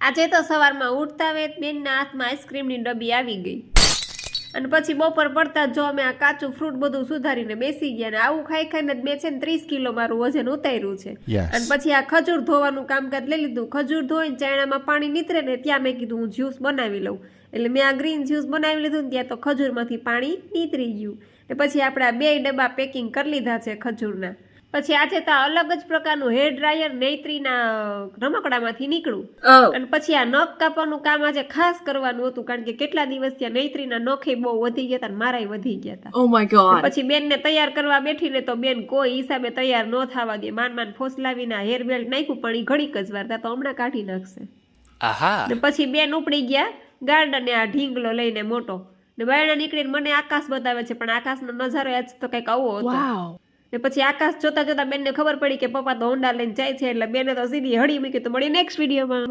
આજે તો સવારમાં ઉઠતા વેત બેનના હાથમાં આઈસ્ક્રીમની ડબ્બી આવી ગઈ અને પછી બપોર પડતા જો અમે આ કાચું ફ્રૂટ બધું સુધારીને બેસી ગયા ને આવું ખાઈ ખાઈને જ મેં છે ને 30 કિલો મારું વજન ઉતાર્યું છે. અને પછી આ ખજૂર ધોવાનું કામકાજ લઈ લીધું. ખજૂર ધોઈને ચાયણામાં પાણી નીતરે ને ત્યાં મેં કીધું હું જ્યુસ બનાવી લઉં. એટલે મેં આ ગ્રીન જ્યુસ બનાવી લીધું ને ત્યાં તો ખજૂરમાંથી પાણી નીતરી ગયું. ને પછી આપણે આ 2 ડબ્બા પેકિંગ કરી લીધા છે ખજૂરના. પછી આજે તો અલગ જ પ્રકારનું હેર ડ્રાયર નેત્રીના રમકડામાંથી નીકળ્યું અને પછી આ નખ કાપવાનું કામ આજે ખાસ કરવાનું હતું કારણ કે કેટલા દિવસ ત્યાં નેત્રીના નખે બહુ વધી ગયા હતા મારાય વધી ગયા હતા. Oh my god. પછી બેનને તૈયાર કરવા બેઠીને તો બેન કોઈ હિસાબે તૈયાર ન થવા દે. માન ફોસલાવીને હેર બેલ્ટ નાખ્યું પણ એ ઘડીક જ વાર તો હમણાં કાઢી નાખશે. આહા. ને પછી બેન ઉપડી ગયા ગાર્ડને આ ઢીંગલો લઈને મોટો ને બાયણા નીકળીને મને આકાશ બતાવે છે પણ આકાશનો નજારો આજ તો કંઈક આવો હતો. Wow. ને પછી આકાશ જોતા જોતા બેનને ખબર પડી કે પપ્પા તો હોન્ડા લઈને જાય છે એટલે બેને તો સીધી હળી મૂકી. તો મળી નેક્સ્ટ વિડીયોમાં.